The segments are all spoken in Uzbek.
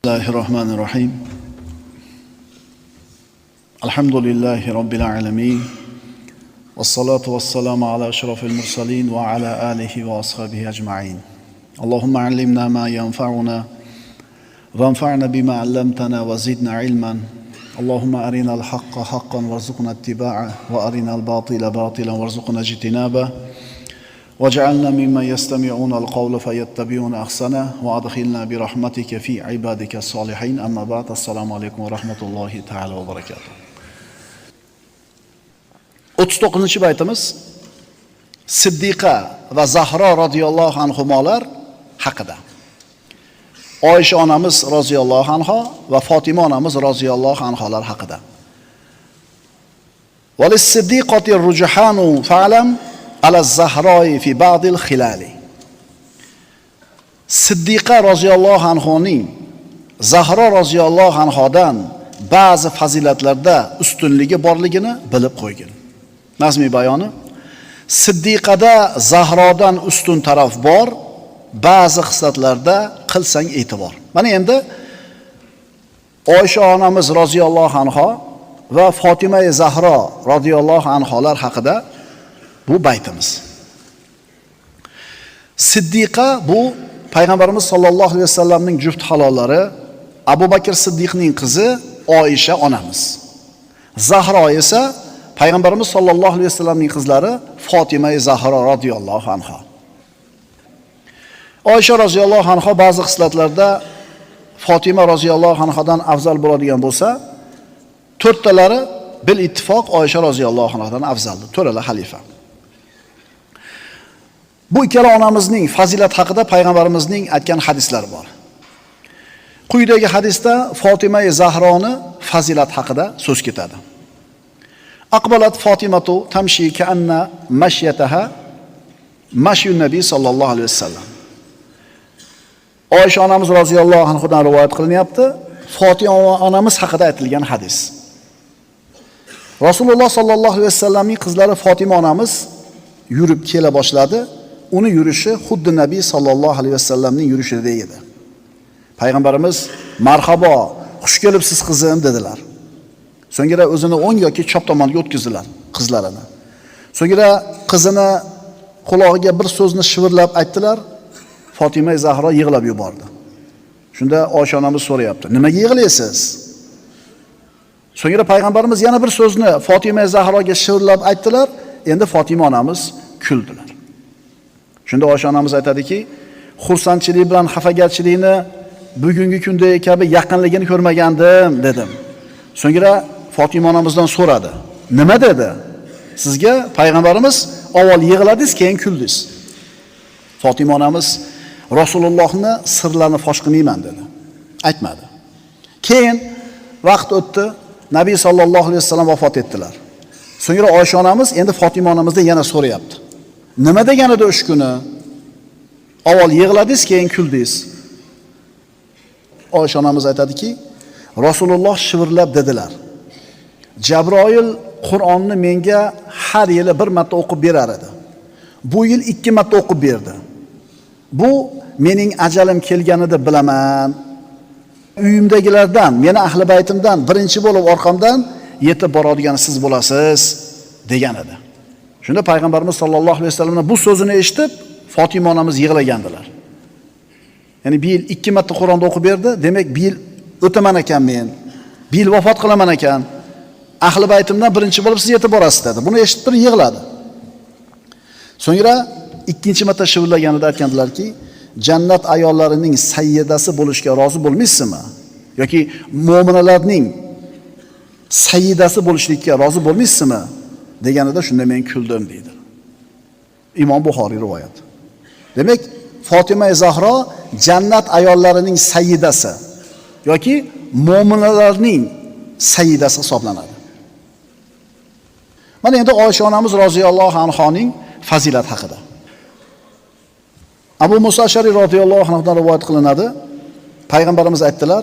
Bismillahirrahmanirrahim. Alhamdulillahi Rabbil alamin. Wassalatu wassalamu ala ashrafil mursalin wa ala alihi wa ashabihi ajma'in. Allahumma allimna ma yanfa'una wanfa'na bima 'allamtana wa zidna ilman. Allahumma arina al-haqqa haqqan warzuqna ittiba'ah wa arina al-batila batilan warzuqna ijtinabah. وجعلنا ممن يستمعون القول فيتبعون أحسنه وأدخلنا برحمتك في عبادك الصالحين أما بعد السلام عليكم ورحمة الله تعالى وبركاته 39. baytimiz Siddiqa va Zahro radhiyallohu anhumolar haqida. Oysha onamiz radhiyallohu anha va Fatima onamiz radhiyallohu anholar haqida. Walis-siddiqati rujhanu fa'lam ala Zahroy fi ba'dil khilali. Siddiqa roziyallohu anhoning Zahro roziyallohu anhodan ba'zi fazilatlarda ustunligi borligini bilib qo'ygin. Nazmiy bayoni: Siddiqada Zahrodan ustun taraf bor, ba'zi xislatlarda qilsang e'tibor. Mana endi Oysha onamiz roziyallohu anha va Fatima Zahro roziyallohu anholar haqida bu baytimiz. Siddiqa bu Payg'ambarimiz sollallohu alayhi vasallamning juft halollari, Abu Bakr Siddiqning qizi Oysha onamiz. Zahro esa Payg'ambarimiz sollallohu alayhi vasallamning qizlari Fatima Zahro radhiyallohu anha. Oysha radhiyallohu anha ba'zi xislatlarda Fatima radhiyallohu anhadan afzal bo'ladigan bo'lsa, to'rttalari bil ittifoq Oysha radhiyallohu anhadan afzaldir. To'rala xalifa. Bu ikkala onamizning fazilat haqida payg'ambarimizning aytgan hadislari bor. Quyidagi hadisda Fatima Zahroni fazilat haqida so'z ketadi. Aqbalat Fatimatu tamshi ka'anna mashyataha mashyun nabiy sallallohu alayhi vasallam. Oysha onamiz roziyallohu anhodan rivoyat qilinyapti. Fatima onamiz haqida aytilgan hadis. Rasululloh sallallohu alayhi vasallamning qizlari Fatima onamiz yurib kela boshladi. Uni yurishi xuddi Nabiy sallallohu alayhi vasallamning yurishidek edi. Payg'ambarimiz marhabo, xush kelibsiz qizim dedilar. So'ngra o'zini o'ng yoki chap tomonga o'tkazdilar qizlarini. So'ngra qizini quloqiga bir so'zni shivirlab aytdilar. Fatima Zahro yig'lab yubordi. Shunda Oysha onamiz so'rayapti: "Nimaga yig'laysiz?" So'ngra payg'ambarimiz yana bir so'zni Fatima Zahroga shivirlab aytdilar. Endi Fatima onamiz kuldilar. Shunda Oysha onamiz aytadiki, xursandchilik bilan xafagarchilikni bugungi kundagi kabi yaqinligini ko'rmagandim dedim. So'ngra Fatima onamizdan so'radi. Nima dedi? Sizga payg'ambarimiz avval yig'ladingiz, keyin kuldingiz. Fatima onamiz Rasulullohni sirlarini fosh qilmayman dedi. Aytmadi. Keyin vaqt o'tdi, Nabiy sallallohu alayhi vasallam vafot etdilar. So'ngra Oysha onamiz endi Fatima onamizdan yana so'rayapti. Nima deganida o'sha kuni? Avval yig'ladingiz, keyin kuldingiz. Oysha onamiz aytadiki, Rasululloh shivirlab dedilar. Jabroil Qur'onni menga har yili bir marta o'qib berar edi. Bu yil 2 marta o'qib berdi. Bu mening ajalim kelganida bilaman. Uyimdagilardan, meni ahli baytimdan birinchi bo'lib orqamdan yetib boradigan siz bo'lasiz degan edi. Shunda payg'ambarimiz sollallohu alayhi vasallamning bu so'zini eshitib, Fatima onamiz yig'lagandilar. Ya'ni bir yil 2 marta Qur'onni o'qib berdi. Demak, bir yil o'taman ekan men. Bir yil vafot qilaman ekan. Ahli baytimdan birinchi bo'lib siz yetib borasiz dedi. Buni eshitib turib yig'ladi. So'ngra ikkinchi marta shivirlaganida aytgandilarki, jannat ayollarining sayyidasi bo'lishga rozi bo'lmaysizmi? Yoki mu'minalarning sayyidasi bo'lishlikka rozi bo'lmaysizmi? Deganida shunda men kuldim deydi. Imom Buxoriy rivoyat. Demak, Fatima Zahro jannat ayollarining sayyidasi yoki mu'minalarning sayyidasi hisoblanadi. Mana endi Oysha onamiz roziyallohu anhoning fazilat haqida. Abu Musa Ashari radhiyallohu anhudan rivoyat qilinadi. Payg'ambarimiz aytdilar: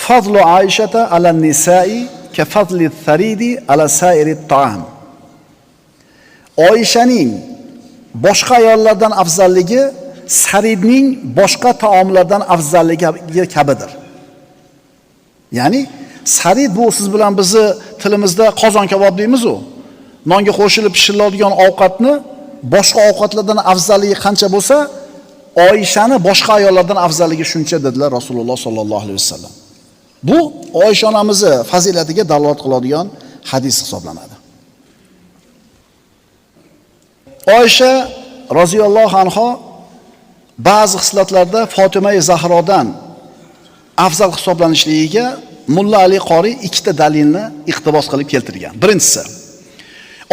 "Fazlu Aishata ala nisa'i ka fazli tharidi ala sa'iri ta'am." Oyshaning boshqa ayollardan afzalligi saridning boshqa taomlardan afzalligi kabidir. Ya'ni sarid bu siz bilan bizni tilimizda qozon kabob deymiz u. Nonga qo'shilib pishiriladigan ovqatni boshqa ovqatlardan afzalligi qancha bo'lsa, Oyishani boshqa ayollardan afzalligi shuncha dedilar Rasululloh sollallohu alayhi vasallam. Bu Oysha onamizni fazilatiga dalolat qiladigan hadis hisoblanadi. Oysha roziyallohu anha ba'zi xislatlarda Fatima Zahrodan afzal hisoblanishligiga Mulla Ali Qori ikkita dalilni iqtibos qilib keltirgan. Birinchisi,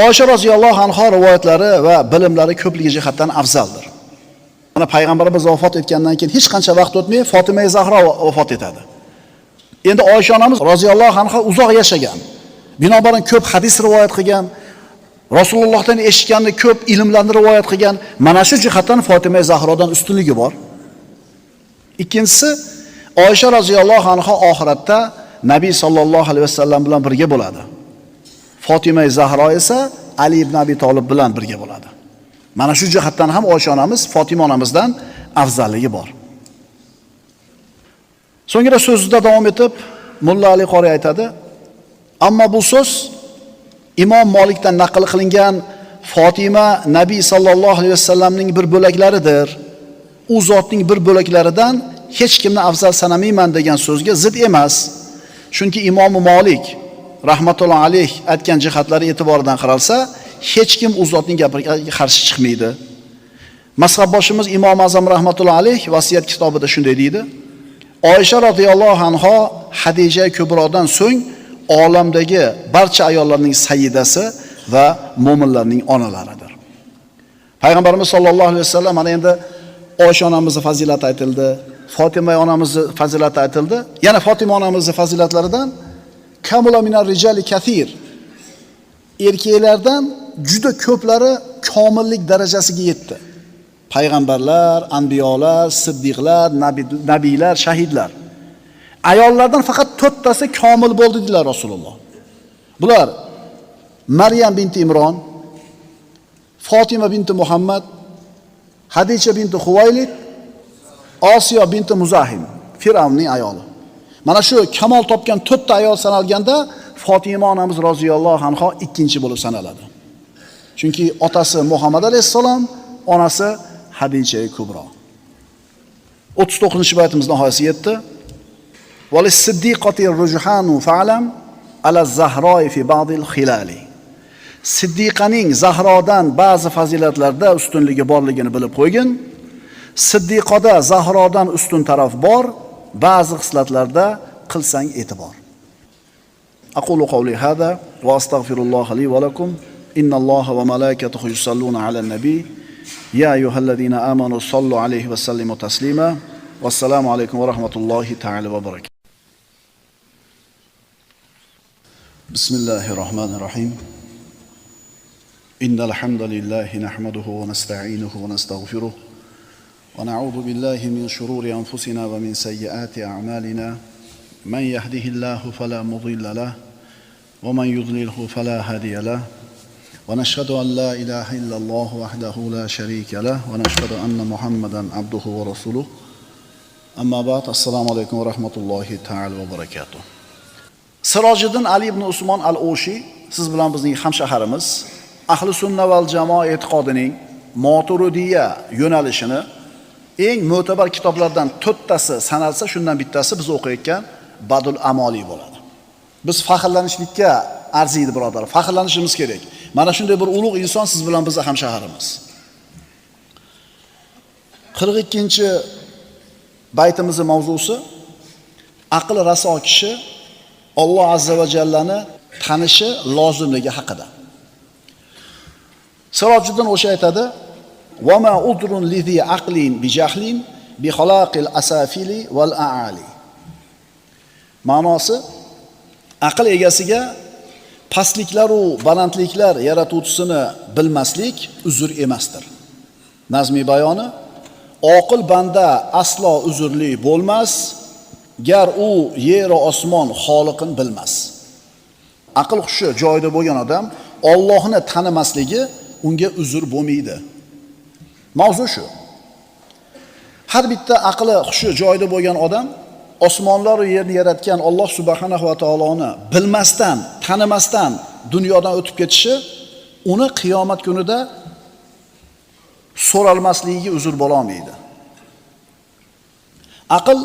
Oysha roziyallohu anha rivoyatlari va bilimlari ko'pligi jihatdan afzaldir. Mana payg'ambarimiz vafot etgandan keyin hech qancha vaqt o'tmay Fatima Zahro vafot etadi. Endi Oysha onamiz roziyallohu anha uzoq yashagan. Binobarin ko'p hadis rivoyat qilgan, Rasulullohdan eshitganni ko'p ilmlarni rivoyat qilgan. Mana shu jihatdan Fatima Zahrodan ustunligi bor. Ikkinchisi, Oysha roziyallohu anha oxiratda Nabiy sallallohu alayhi vasallam bilan birga bo'ladi. Fatima Zahro esa Ali ibn Abi Talib bilan birga bo'ladi. Mana shu jihatdan ham Oysha onamiz Fatima onamizdan afzalligi bor. So'ngra so'zida davom etib Mulla Ali Qori aytadi: "Ammo bu so'z Imom Malikdan naql qilingan Fatima Nabiy sallallohu alayhi vasallamning bir bo'laklaridir. U zotning bir bo'laklaridan hech kimni afzal sanamayman degan so'zga zid emas. Chunki Imom Malik rahmatullohi alayh aytgan jihatlari e'tiboridan qaralsa, hech kim u zotning gapiga qarshi chiqmaydi. Mazhabboshimiz Imom Azam rahmatullohi alayh vasiyat kitobida shunday deydi: Oysha radhiyallohu anha Hadija Kubrodan so'ng olamdagi barcha ayollarning sayyidasi va mo'minlarning onalaridir. Payg'ambarimiz sollallohu alayhi vasallam mana endi Oysha onamizning fazilati aytildi, Fatima onamizning fazilati aytildi. Yana Fatima onamizning fazilatlaridan kamula minar rijali kathir. Erkaklardan juda ko'plari komillik darajasiga yetdi. Payg'ambarlar, anbiyolar, siddiqlar, nabiylar, shahidlar. Ayollardan faqat 4 tasi komil bo'ldi dedilar Rasululloh. Bular Maryam binti Imron, Fatima binti Muhammad, Hadija binti Huvaylid, Osiyo binti Muzahim, Firavnning ayoli. Mana shu kamol topgan 4 ta ayol sanalganda Fatima onamiz roziyallohu anha ikkinchi bo'lib sanaladi. Chunki otasi Muhammad alayhisalom, onasi Hadija Kubro. 39-baytimiz nihoyasiga yetdi. وَلِلصِّدِّيقَةِ الرُّجْحَانُ فَعْلَمْ عَلَى الزَّهْرَاءِ فِي بَعْضِ الْخِلَالِ. Siddiqaning Zahrodan ba'zi fazilatlarda ustunligi borligini bilib qo'ygin. Siddiqoda Zahrodan ustun taraf bor, ba'zi xislatlarda qilsang e'tibor. Aqulu qawli hada va astaghfirulloh li va lakum. Innalloha va malaikatahu yusalluna alan nabiy. Ya ayyuhallazina amanu sallu alayhi va sallimu taslima. Wassalamu alaykum va rahmatullohi ta'ala va barakatuh. Bismillahirrahmanirrahim. Innal hamdalillahi nahmaduhu wa nasta'inuhu wa nastaghfiruh wa na'udhu billahi min shururi anfusina wa min sayyiati a'malina. Man yahdihillahu fala mudilla lahu wa man yudlilhu fala hadiya lahu. Wa nashhadu an la ilaha illallah wahdahu la sharika lahu wa nashhadu anna Muhammadan abduhu wa rasuluh. Amma ba'd, assalomu alaykum va rahmatullohi ta'ala va barakatuh. Sirojiddin Ali ibn Usmon al-Oshi siz bilan bizning hamshaharimiz, ahli sunna val jamoa e'tiqodining Maturidiyya yo'nalishini eng mo'tabar kitoblardan 4 tasi sanalsa, shundan bittasi biz o'qiyotgan Badul Amoli bo'ladi. Biz faxrlanishlikka arziydi birodar, faxrlanishimiz kerak. Mana shunday bir ulug' inson siz bilan bizning hamshaharimiz. 42-baytimizning mavzusi aql raso kishi Alloh azza va jallani tanishi lozimligi haqida. Sirojiddin o'sha aytadi: "Va ma udrun lizi aqlin bi jahlin bi xalaqil asafili val aali." Ma'nosi, aql egasiga pastliklar va balandliklar yaratuvchisini bilmaslik uzr emasdir. Nazmi bayoni: oqil banda aslo uzrli bo'lmas, gar u yer va osmon xoliqin bilmas. Aql hushi joyida bo'lgan odam Allohni tanimasligi unga uzr bo'lmaydi. Mavzu shu. Har bitta aqli hushi joyida bo'lgan odam osmonlar va yerni yaratgan Alloh subhanahu va taoloni bilmasdan, tanimasdan dunyodan o'tib ketishi uni qiyomat kunida so'ralmasligiga uzr bo'la olmaydi. Aql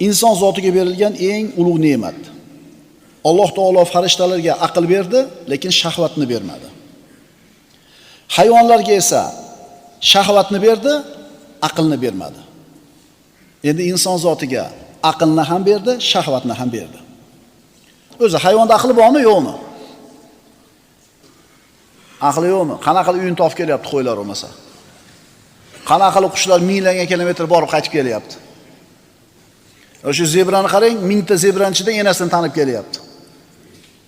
inson zotiga berilgan eng ulug' ne'mat. Alloh taolo farishtalarga aql berdi, lekin shahvatni bermadi. Hayvonlarga esa shahvatni berdi, aqlni bermadi. Endi inson zotiga aqlni ham berdi, shahvatni ham berdi. O'zi hayvonda aqli bormi, yo'qmi? Aqli yo'qmi? Qanaqa uyini topib kelyapti qo'ylar bo'lmasa? Qanaqa qushlar minglarga kilometr borib qaytib kelyapti? O'sha zebrani qarang, mingta zebraning ichida enasini tanib kelyapti.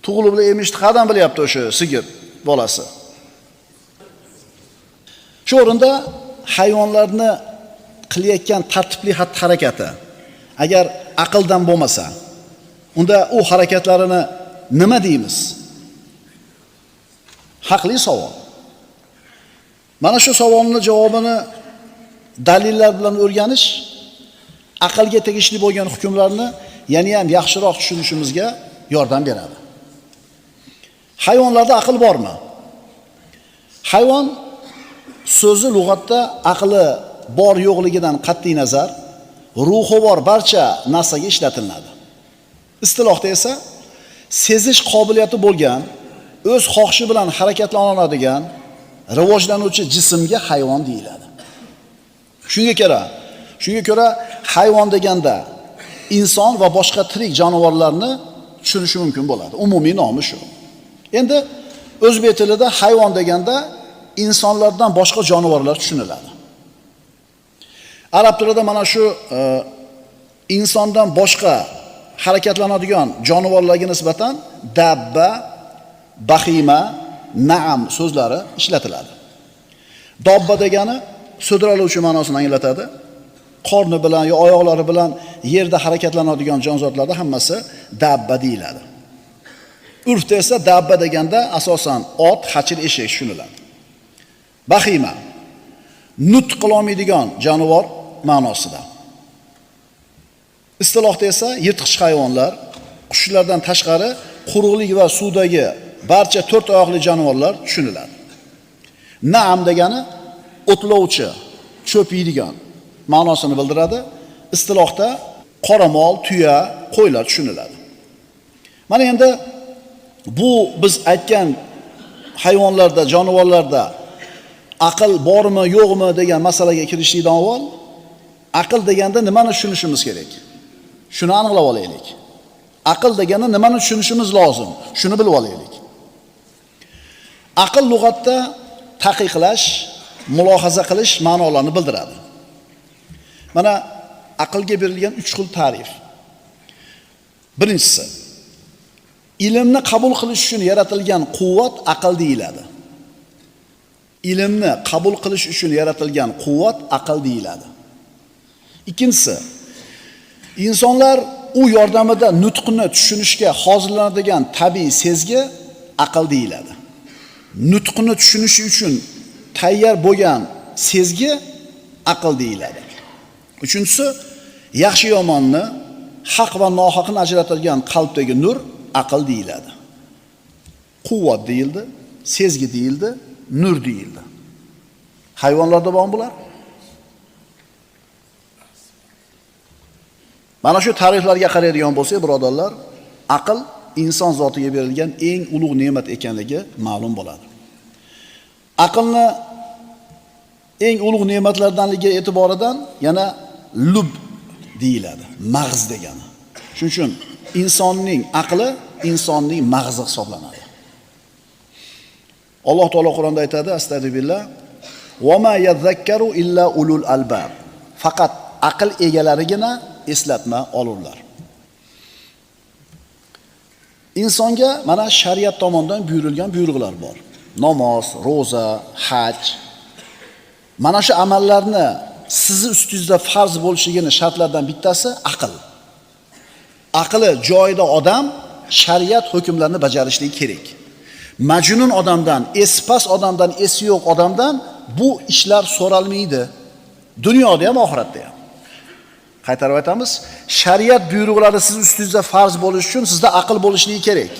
Tug'ilib bilan emishni qadam bilyapti o'sha sigir bolasi. Shu o'rinda hayvonlarni qilayotgan tartibli xatti-harakati agar aqldan bo'lmasa, unda u harakatlarini nima deymiz? Haqli savol. Mana shu savolning javobini dalillar bilan o'rganish aqlga tegishli bo'lgan hukmlarni yana ham yaxshiroq tushunishimizga yordam beradi. Hayvonlarda aql bormi? Hayvon so'zi lug'atda aqli bor yo'qligidan qat'iy nazar ruhi bor barcha narsaga ishlatiladi. Istilohda esa sezish qobiliyati bo'lgan, o'z xohishi bilan harakatlanadigan rivojlanuvchi jismga hayvon deyiladi. Shunga ko'ra hayvon deganda inson va boshqa tirik jonivorlarni tushunish mumkin bo'ladi. Umumiy nomi shu. Endi o'zbek tilida hayvon deganda insonlardan boshqa jonivorlar tushuniladi. Arab tilida mana shu insondan boshqa harakatlanadigan jonivorlarga nisbatan dabba, bahima, na'am so'zlari ishlatiladi. Dobba degani so'diraluvchi ma'nosini anglatadi. Qorni bilan yo oyoqlari bilan yerda harakatlanadigan jonzotlarda hammasi dabba deyiladi. Urfda esa dabba deganda asosan ot, hachir, eshak tushuniladi. Bahima nutq qila olmaydigan jonivor ma'nosida. Istilohda esa yirtqich hayvonlar, qushlardan tashqari quruqlik va suvdagi barcha to'rt oyoqli jonivorlar tushuniladi. Naam degani o'tlovchi, cho'p yeydigan ma'nosini bildiradi. Istilohda qoramol, tuya, qo'ylar tushuniladi. Mana endi bu biz aytgan hayvonlarda, jonivorlarda aql bormi, yo'qmi degan masalaga kirishlikdan avval aql deganda nimani tushunishimiz kerak? Shuni aniqlab olaylik. Aql degani nimani tushunishimiz lozim? Shuni bilib olaylik. Aql lug'atda taqiqlash, mulohaza qilish ma'nolarini bildiradi. Mana aqlga berilgan 3 xil ta'rif. Birinchisi, ilmni qabul qilish uchun yaratilgan quvvat aql deyiladi. Ilmni qabul qilish uchun yaratilgan quvvat aql deyiladi. Ikkinchisi, insonlar u yordamida nutqni tushunishga hozirlanadigan tabiiy sezgi aql deyiladi. Nutqni tushunishi uchun tayyor bo'lgan sezgi aql deyiladi. Uchinchisi, yaxshi yomonni, haq va nohaqni ajratadigan qalbdagi nur aql deyiladi. Quvvat deyildi, sezgi deyildi, nur deyildi. Hayvonlarda bormi bular? Mana shu ta'riflarga qaraydigan bo'lsak, birodarlar, aql inson zotiga berilgan eng ulug' ne'mat ekanligi ma'lum bo'ladi. Aqlni eng ulug' ne'matlardanligi e'tiboridan yana lub deyiladi, mag'iz degani. Shuning uchun insonning aqli insonning mag'izi hisoblanadi. Alloh taolo Qur'onda aytadi, astagfirullah, "Va ma yadhakkaru illa ulul albab." Faqat aql egalarigina eslatma olurlar. Insonga mana shariat tomonidan buyurilgan buyruqlar bor. Namoz, roza, haj. Mana shu amallarni sizni ustingizda farz bo'lishligini shartlardan bittasi aql. Aqli joyida odam shariat hukmlarini bajarishligi kerak. Majnun odamdan, espas odamdan, esi yo'q odamdan bu ishlar so'ralmaydi. Dunyoda ham, oxiratda ham. Qaytarib aytamiz, shariat buyruqlari siz ustingizda farz bo'lishi uchun sizda aql bo'lishligi kerak.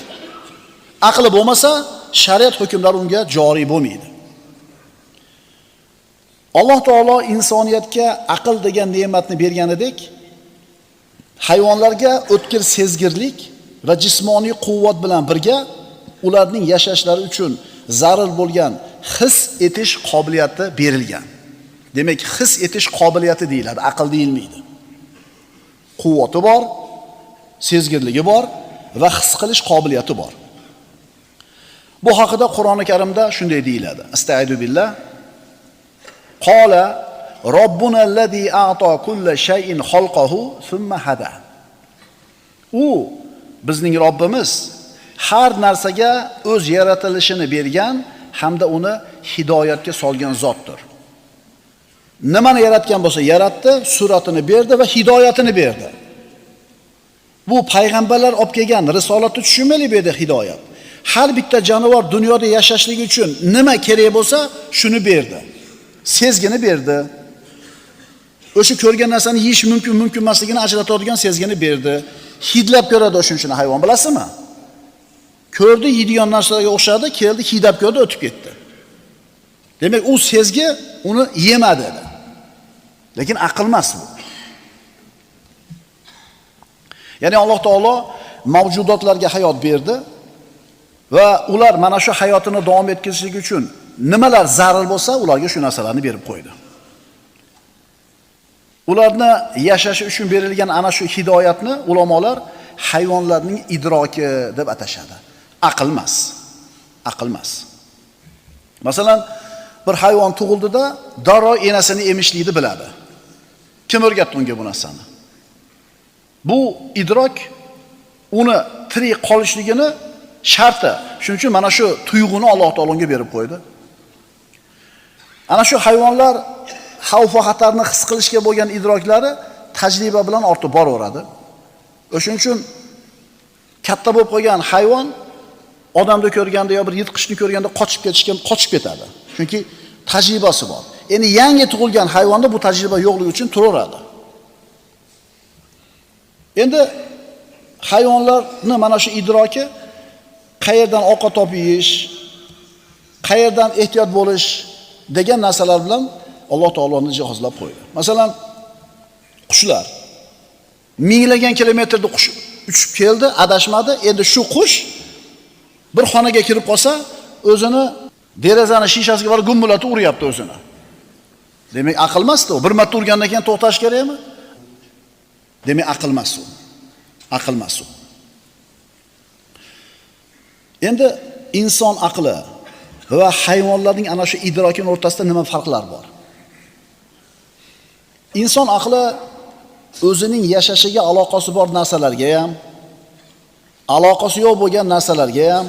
Aqli bo'lmasa, shariat hukmlari unga joriy bo'lmaydi. Alloh taolo insoniyatga aql degan ne'matni berganidek, hayvonlarga o'tkir sezgirlik va jismoniy quvvat bilan birga ularning yashashlari uchun zarur bo'lgan his etish qobiliyati berilgan. Demak, his etish qobiliyati deyiladi, aql deyilmaydi. Quvvati bor, sezgirligi bor va his qilish qobiliyati bor. Bu haqida Qur'oni Karimda shunday deyiladi. Astaidu billah. Qala Robbuna allazi a'ta kulla shay'in xalqahu thumma hada. U bizning Robbimiz har narsaga o'z yaratilishini bergan hamda uni hidoyatga solgan zotdir. Nimani yaratgan bo'lsa yaratdi, suratini berdi va hidoyatini berdi. Bu payg'ambarlar olib kelgan risolatni tushunmaylik bu yerda hidoyat. Har bitta jonivor dunyoda yashashligi uchun nima kerak bo'lsa, shuni berdi. Sezgini berdi. O'sha ko'rgan narsani yeyish mumkin emasligini ajratadigan sezgini berdi. Hidlab ko'radi o'shunchini hayvon, bilasizmi? Ko'rdi, yeydigan narsalarga o'xshadi, keldi, hidlab ko'rdi, o'tib ketdi. Demak, u sezgi uni yemadi dedi. Lekin aql emas bu. Ya'ni Alloh taolo mavjudotlarga hayot berdi va ular mana shu hayotini davom etkazishligi uchun nimalar zarur bo'lsa, ularga shu narsalarni berib qo'ydi. Ularni yashashi uchun berilgan ana shu hidoyatni ulamolar hayvonlarning idroki deb atashadi. Aql emas. Aql emas. Masalan, bir hayvon tug'ildida darrov enasini emishlikni biladi. Kim o'rgatdi unga bu narsani? Bu idrok uni tirik qolishligini sharti. Shuning uchun mana shu tuyg'uni Alloh taologa berib qo'ydi. Ana shu hayvonlar xavf va xatarni his qilishga bo'lgan idroklari tajriba bilan ortib boraveradi. O'shuning uchun katta bo'lib qolgan hayvon odamni ko'rganda yo bir yirtqichni ko'rganda qochib ketadi. Chunki tajribasi bor. Endi yangi tug'ilgan hayvonda bu tajriba yo'qligi uchun turaveradi. Endi hayvonlarni mana shu idroki qayerdan ovqat topib yeyish, qayerdan ehtiyot bo'lish degan narsalar bilan Alloh taoloning jihozlab qo'ydi. Masalan, qushlar minglagan kilometrda qush uchib keldi, adashmadi. Endi shu qush bir xonaga kirib qolsa, o'zini derazani shishasiga borib gumbulatib uryapti o'zini. Demak, aql emas-da u. Bir marta urgandan keyin to'xtash kerakmi? Demak, aql emas u. Aql emas u. Endi inson aqli va hayvonlarning ana shu idrokining o'rtasida nima farqlar bor? Inson aqli o'zining yashashiga aloqasi bor narsalarga ham, aloqasi yo'q bo'lgan narsalarga ham,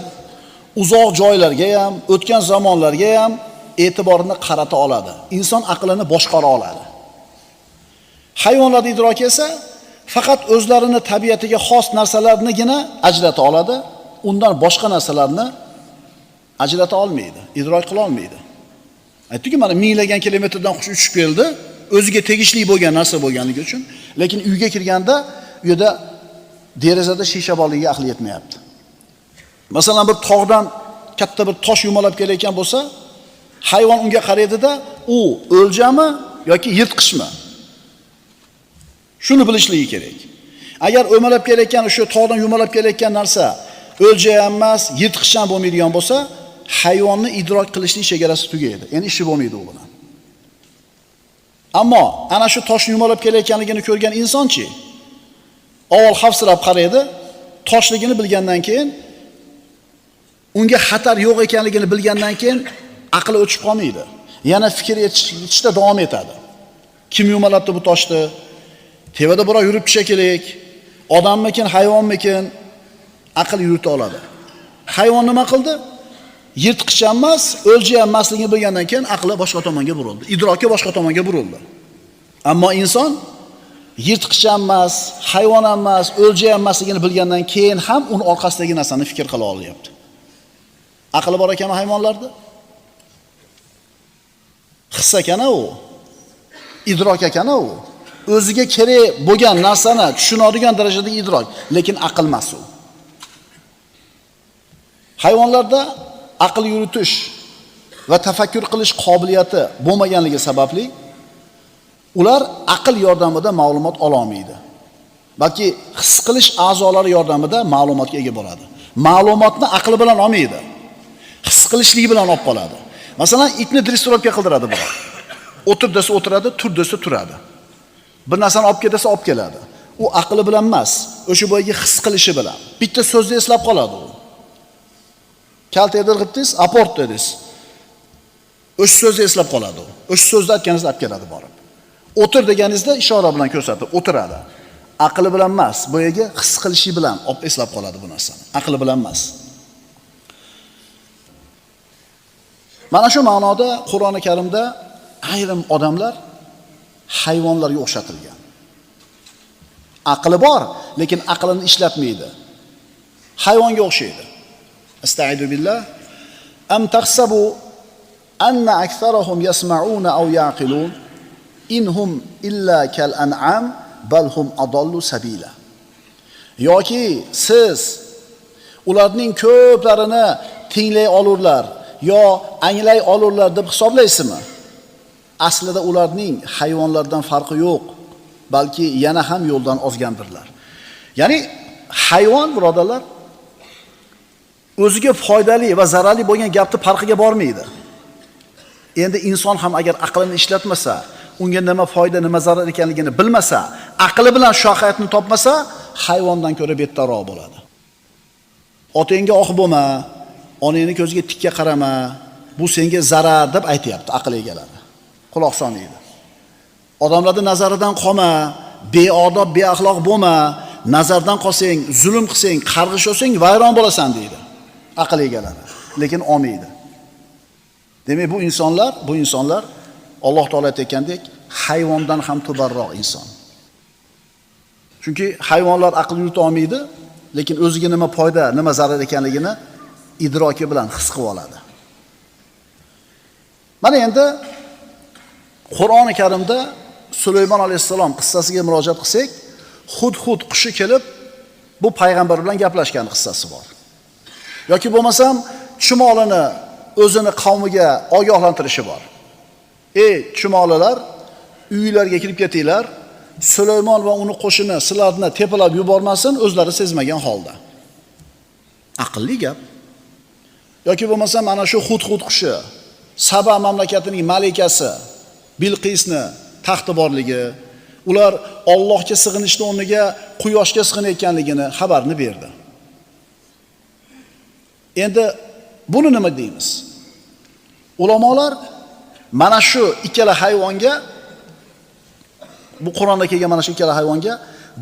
uzoq joylarga ham, o'tgan zamonlarga ham e'tiborini qarata oladi. Inson aqlini boshqara oladi. Hayvonlarning idroki esa faqat o'zlarini tabiatiga xos narsalarnigina ajrata oladi. Undan boshqa narsalarni ajrata olmaydi, idrok qila olmaydi. Aytdiki, mana minglagan kilometrdan qush uchib keldi, o'ziga tegishli bo'lgan narsa bo'lganligi uchun, lekin uyga kirganda u yerda derazada shisha borligiga aqli yetmayapti. Masalan, bir tog'dan katta bir tosh yumalab kelayotgan bo'lsa, hayvon unga qaraydida, u o'ljami yoki yirtqichmi? Shuni bilishligi kerak. Agar o'malab kelayotgan o'sha tog'dan yumalab kelayotgan narsa o'lja ham emas, yirtqich ham bo'lmaydigan bo'lsa, hayvonni idrok qilishning chegarasi tugaydi. Endi ishi bo'lmaydi u bilan. Ammo ana shu toshni yumalab kelayotganligini ko'rgan insonchi, avval xavfsirab qaraydi, toshligini bilgandan keyin, unga xatar yo'q ekanligini bilgandan keyin aqli o'chib qolmaydi. Yana fikr etishda davom etadi. Kim yumalabdi bu toshni? Tevada birov yuribdi shekilli, odammikin, hayvonmikin? Aql yurita oladi. Hayvon nima qildi? Yirtqich emas, o'lja emasligini bilgandan keyin aqli boshqa tomonga burildi. Idroki boshqa tomonga burildi. Ammo inson yirtqich emas, hayvon emas, o'lja emasligini bilgandan keyin ham uni orqasidagi narsani fikr qila olyapti. Aqli bor ekanmi hayvonlarda? His ekana u. Idrok ekana u. o'ziga kerak bo'lgan narsani tushunadigan darajadagi idrok, lekin aql emas u. Hayvonlarda aql yuritish va tafakkur qilish qobiliyati bo'lmaganligi sababli ular aql yordamida ma'lumot ola olmaydi. Balki his qilish a'zolari yordamida ma'lumotga ega bo'ladi. Ma'lumotni aqli bilan olmaydi. His qilishligi bilan olib qoladi. Masalan, itni dressirovka qildiradi biroq. O'tir desa o'tiradi, tur desa turadi. Bir narsani olib ketsa olib keladi. U aqli bilan emas, o'sha bo'yiga his qilishi bilan. Bitta so'zni eslab qoladi u. Kalta edirg'itdingiz, aport dedingiz. O'sha so'zni eslab qoladi u. O'sha so'zni aytganingizda olib keladi borib. O'tir deganingizda ishora bilan ko'rsatib o'tiradi. Aqli bilan emas, bu yerga his qilishi bilan olib eslab qoladi bu narsani. Aqli bilan emas. Mana shu ma'noda Qur'oni Karimda ayrim odamlar hayvonlarga o'xshatilgan. Aqli bor, lekin aqlini ishlatmaydi. Hayvonga o'xshaydi. Astaidu billah. Am tahsabu anna aktharahum yasma'una aw yaqilun inhum illa kal an'am bal hum adallu sabila. Yoki siz ularning ko'plarini tinglay olurlar yo anglay olurlar deb hisoblaysizmi? Aslida ularning hayvonlardan farqi yo'q, balki yana ham yo'ldan ozgandirlar. Ya'ni hayvon birodarlar o'ziga foydali va zararli bo'lgan gapni farqiga bormaydi. Endi inson ham agar aqlini ishlatmasa, unga nima foyda, nima zarar ekanligini bilmasa, aqli bilan shu haqiqatni topmasa, hayvondan ko'ra bettarroq bo'ladi. Otangga oq bo'lma, onangni ko'ziga tikka qarama, bu senga zarar deb aytayapti aql egalari. Quloq solmaydi. Odamlarning nazaridan qolma, beodob, beaxloq bo'lma, nazardan qolsang, zulm qilsang, qarg'ish olsang vayron bo'lasan deydi aql egalari. Lekin olmaydi. Demak, bu insonlar Alloh taolo aytgandek, hayvondan ham tubarroq inson. Chunki hayvonlar aql yurita olmaydi, lekin o'ziga nima foyda, nima zarar ekanligini idroki bilan his qilib oladi. Mana endi Qur'oni Karimda Sulaymon alayhisalom qissasiga murojaat qilsak, Hudhud qushi kelib bu payg'ambar bilan gaplashgan qissasi bor. Yoki bo'lmasam chumolini o'zini qavmiga ogohlantirishi bor. Ey chumolilar, uylarga kirib ketinglar. Sulaymon va uni qo'shini sizlarni tepalab yubormasin, o'zlari sezmagan holda. Aqlli gap. Yoki bo'lmasam mana shu Hudhud qushi Saba mamlakatining malikasi Bilqisni taxti borligi, ular Allohga sig'inishni o'rniga quyoshga sig'inayotganligini xabarni berdi. Endi buni nima deymiz? Ulamolar mana shu ikkala hayvonga, bu Qur'onda kelgan mana shu ikkala hayvonga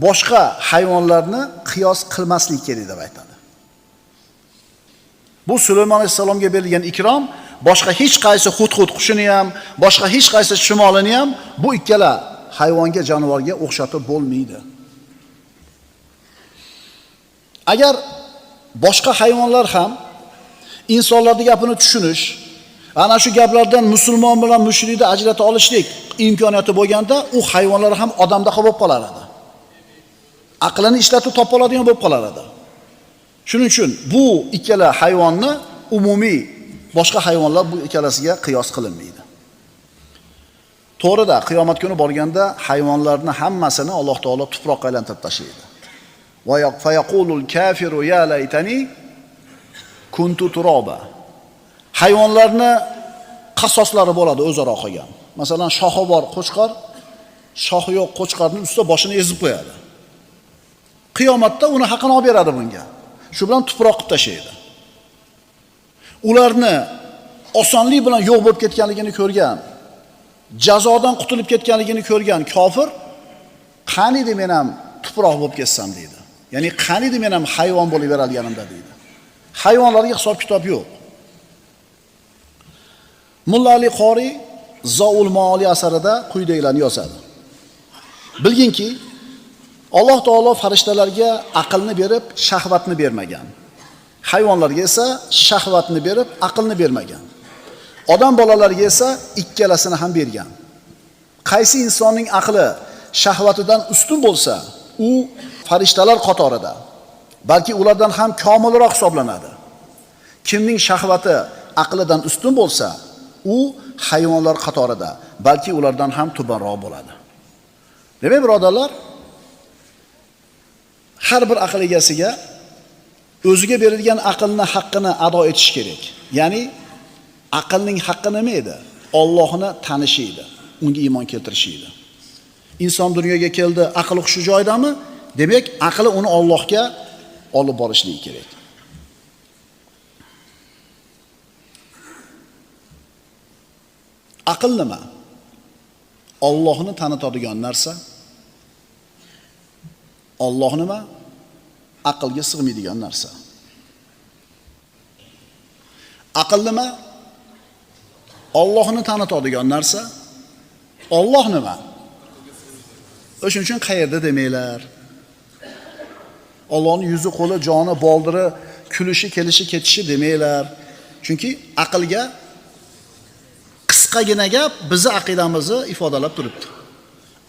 boshqa hayvonlarni qiyos qilmaslik kerak deb aytadi. Bu Sulaymon alayhisalomga berilgan ikrom boshqa hech qaysi Hudhud qushini ham, boshqa hech qaysi chumolini ham bu ikkala hayvonga, jonivorga o'xshatib bo'lmaydi. Agar boshqa hayvonlar ham insonlarning gapini tushunish, ana shu gaplardan musulmon bilan mushrikni ajrata olishlik imkoniyati bo'lganda, u hayvonlar ham odamda bo'lib qolar edi. Aqlini ishlatib topa oladigan bo'lib qolar edi. Shuning uchun bu ikkala hayvonni umumiy boshqa hayvonlar bu ikkalasiga qiyos qilinmaydi. To'g'rida qiyomat kuni borganda hayvonlarni hammasini Alloh taolo tuproqqa aylantirib tashlaydi. Va yaqulul kafiru ya laytani kuntu turoba. Hayvonlarni qasoslari bo'ladi o'zaro qolgan. Masalan, shoxi bor qo'chqor, shoxi yo'q qo'chqorning ustida boshini ezib qo'yadi. Qiyomatda uni haqini olib beradi bunga. Shu bilan tuproq qilib tashlaydi. Ularni osonlik bilan yo'q bo'lib ketganligini ko'rgan, jazodan qutulib ketganligini ko'rgan kofir, qaniydi men ham tuproq bo'lib ketsam deydi. Ya'ni qaniydi men ham hayvon bo'lib beralganimda deydi. Hayvonlarga hisob kitob yo'q. Mulla Ali Qori Zoul Maoli asarida quyidagilarni yozadi. Bilginki, Alloh taolo farishtalarga aqlni berib, shahvatni bermagan. Hayvonlarga esa shahvatni berib, aqlni bermagan. Odam bolalariga esa ikkalasini ham bergan. Qaysi insonning aqli shahvatidan ustun bo'lsa, u farishtalar qatorida, balki ulardan ham komilroq hisoblanadi. Kimning shahvati aqlidan ustun bo'lsa, u hayvonlar qatorida, balki ulardan ham tubanroq bo'ladi. Demak, birodarlar, har bir aql egasiga o'ziga berilgan aqlni haqqini ado etish kerak. Ya'ni aqlning haqqi nima edi? Allohni tanishi edi, unga iymon keltirishi edi. Inson dunyoga keldi, aql hushi joyidami? Demak, aqli uni Allohga olib borishligi kerak. Aql nima? Allohni tanitadigan narsa. Alloh nima? Aqlga sig'maydigan narsa. Aql nima? Allohni tanitadigan narsa. Alloh nima? O'shuning uchun qayerda demanglar. Allohning yuzi, qo'li, joni, boldiri, kulishi, kelishi, ketishi demanglar. Chunki aqlga qisqagina gap bizni aqidamizni ifodalab turibdi.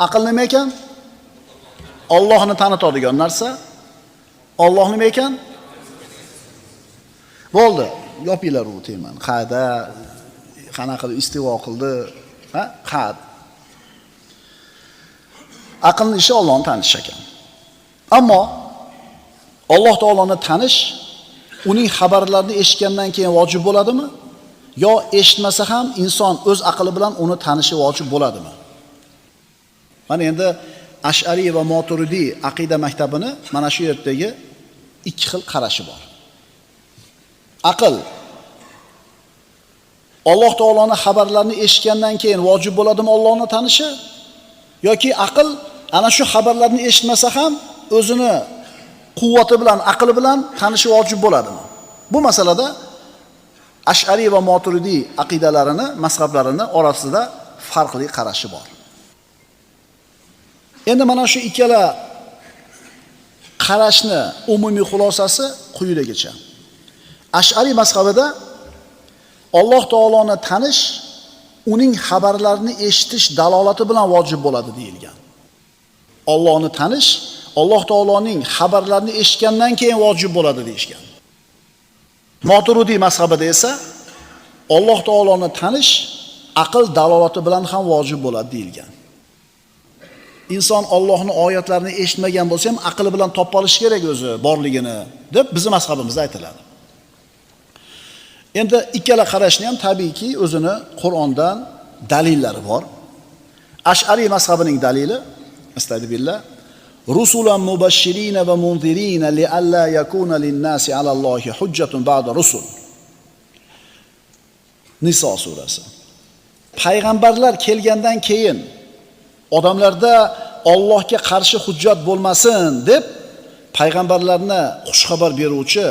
Aql nima ekan? Allohni tanitadigan narsa. Alloh nima ekan? Bo'ldi, yopinglar u temani. Qada, qanaqa qilib istivo qildi? Ha? Qad. Aqlning ishi Allohni tanish ekan. Ammo Alloh taoloni tanish uning xabarlarini eshitgandan keyin vojib bo'ladimi? Yo eshitmasa ham inson o'z aqli bilan uni tanishi vojib bo'ladimi? Mana endi Ash'ari va Moturidi aqida maktabini mana shu yerdagi ikki xil qarashi bor. Aql Alloh taoloning xabarlarini eshitgandan keyin vojib bo'ladimi Allohni tanishi? Yoki aql ana shu xabarlarni eshitmasa ham o'zini quvvati bilan, aqli bilan tanishi vojib bo'ladimi? Bu masalada Ash'ari va Moturidi aqidalarini, mazhablarini orasida farqli qarashi bor. Endi mana shu ikkala qarashni umumiy xulosasi quyidagicha. Ash'ari mazhabida Alloh taoloni tanish uning xabarlarini eshitish dalolati bilan vojib bo'ladi deyilgan. Allohni tanish Alloh taoloning xabarlarini eshitgandan keyin vojib bo'ladi deyishgan. Moturidi mazhabida esa Alloh taoloni tanish aql dalolati bilan ham vojib bo'ladi deyilgan. Inson Allohning oyatlarini eshitmagan bo'lsa ham aqli bilan topib olish kerak o'zi borligini deb bizning mazhabimizda aytiladi. Endi ikkala qarashni ham tabiiyki o'zini Qur'ondan dalillari bor. Ash'ari mazhabining dalili astagfirullah rusulan mubashshirina va munzirina li alla yakuna lin-nasi 'ala Allohi hujjatun ba'da rusul. Niso surasi. Payg'ambarlar kelgandan keyin odamlarda Allohga qarshi hujjat bo'lmasin deb payg'ambarlarni xushxabar beruvchi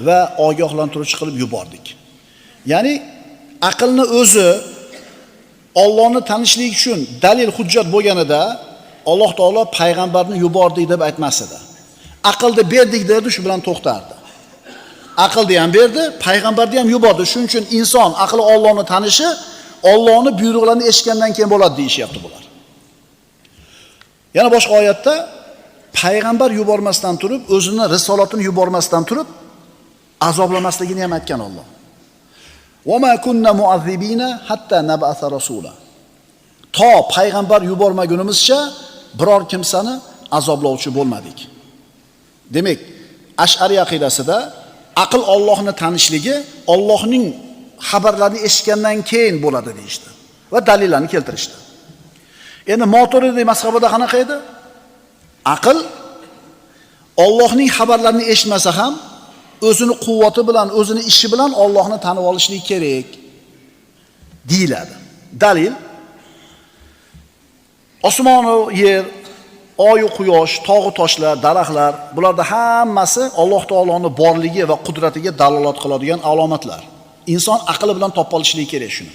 va ogohlantiruvchi qilib yubordik. Ya'ni aqlni o'zi Allohni tanishlik uchun dalil hujjat bo'lganida Alloh taolo payg'ambarni yubordik deb aytmas edi. Aqlni berdik derdi, shu bilan to'xtardi. Aqlni ham berdi, payg'ambarni ham yubordi. Shuning uchun inson aqli Allohni tanishi Allohning buyruqlarini eshitgandan keyin bo'ladi deyishyapti bular. Yana boshqa oyatda payg'ambar yubormasdan turib, o'zini risolatini yubormasdan turib azoblamasligini ham aytgan Alloh. Va ma kunna mu'azzibina hatta nab'atha rasula. To payg'ambar yubormagunimizcha biror kimsani azoblovchi bo'lmadik. Demak, Ash'ari aqidasida aql Allohni tanishligi Allohning xabarlarini eshitgandan keyin bo'ladi deyishdi va dalillarni keltirishdi. Endi Moturidi mazhabida qanaqa edi? Aql Allohning xabarlarini eshitmasa ham o'zini quvvati bilan, o'zini ishi bilan Allohni tanib olishlik kerak deyiladi. Dalil osmon, yer, oy, quyosh, tog' toshlar, daraxtlar, bularda hammasi Alloh taoloning borligi va qudratiga dalolat qiladigan alomatlar. Inson aqli bilan topib olishligi kerak shuni.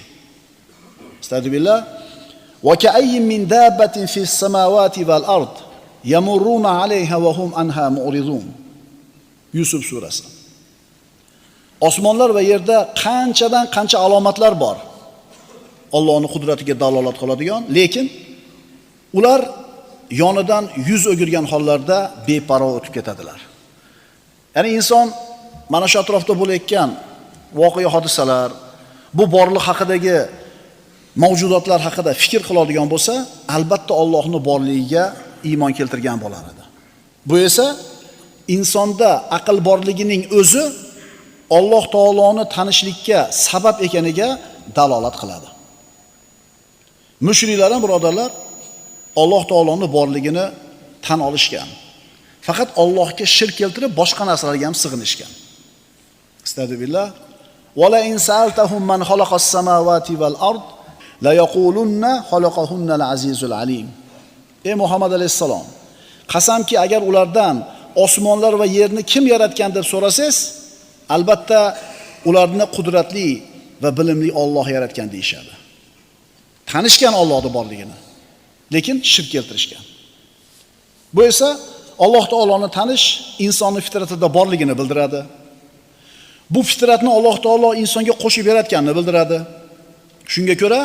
Astagfirullah. Va ka'ayyin min dabbatin fis samawati val ard yamurruna 'alayha va hum anha mu'ridun. Yusuf surasi. Osmonlar va yerda qanchadan qancha alomatlar bor. Allohning qudratiga dalolat qiladigan, lekin ular yonidan yuz o'girgan hollarda beparvo o'tib ketadilar. Ya'ni inson mana shu atrofda bo'layotgan voqea hodisalar, bu borliq haqidagi mavjudotlar haqida fikr qiladigan bo'lsa, albatta Allohning borligiga iymon keltirgan bo'lar edi. Bu esa insonda aql borligining o'zi Alloh taoloni tanishlikka sabab ekaniga dalolat qiladi. Mushriklar ham birodarlar Alloh taoloning borligini tan olishgan. Faqat Allohga shirk keltirib boshqa narsalarga ham sig'inishgan. Astagfirullah. Wala in sa'altahum man khalaqas samawati wal ard la yaqulunna khalaqahunna al-azizul alim. Ey Muhammad alayhisalom, qasamki agar ulardan osmonlar va yerni kim yaratgan deb so'rasangiz, albatta ularni qudratli va bilimli Alloh yaratgan deyshadi. Tanishgan Allohning borligini, lekin shirk keltirishgan. Bu esa Alloh taoloni tanish insonning fitratida borligini bildiradi. Bu fitratni Alloh taolo insonga qo'shib yaratganini bildiradi. Shunga ko'ra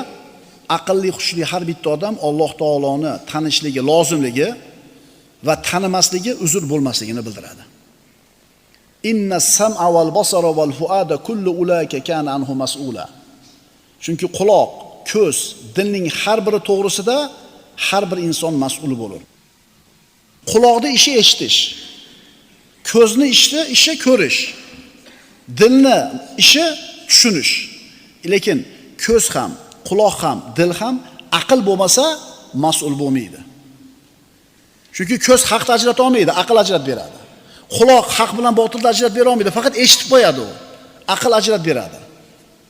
aqlli, xushli har bitta odam Alloh taoloni tanishligi lozimligi va tanimasligi uzr bo'lmasligini bildiradi. Inna sam'a wal basara wal fuada kullu ulaika kana anhu mas'ula. Chunki quloq, ko'z, dilning har biri to'g'risida har bir inson mas'ul bo'lur. Quloqning ishi eshitish, ko'zning ishi ko'rish, dilni ishi tushunish. Lekin ko'z ham, quloq ham, dil ham aql bo'lmasa mas'ul bo'lmaydi. Chunki ko'z haqni ajrata olmaydi, aql ajratib beradi. Quloq haq bilan botilni ajratib bera olmaydi, faqat eshitib qo'yadi u. Aql ajratib beradi.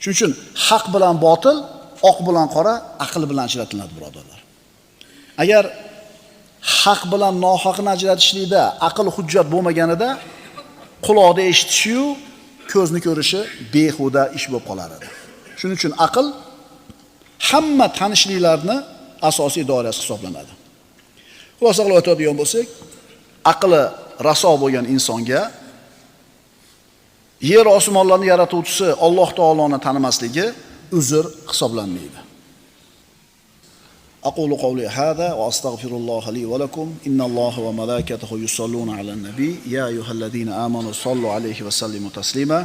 Shuning uchun haq bilan botil, oq bilan qora aql bilan ajratiladi, birodarlar. Agar haq bilan nohaqni ajratishlikda aql hujjat bo'lmaganida quloqda eshitishi-yu, ko'zni ko'rishi behuda ish bo'lib qolar edi. Shuning uchun aql hamma tanishliklarni asosiy doirasi hisoblanadi. Xulosa qilib o'tadigan bo'lsak, aqli raso bo'lgan insonga yer osmonlarni yaratuvchisi Alloh taoloni tanimasligi uzr hisoblanmaydi. Aqulu qawli hada va astaghfirulloh li va lakum. Innalloha va malaikatahu yusalluna alan nabiy ya ayyuhalladhina amanu sallu alayhi va sallimu taslima.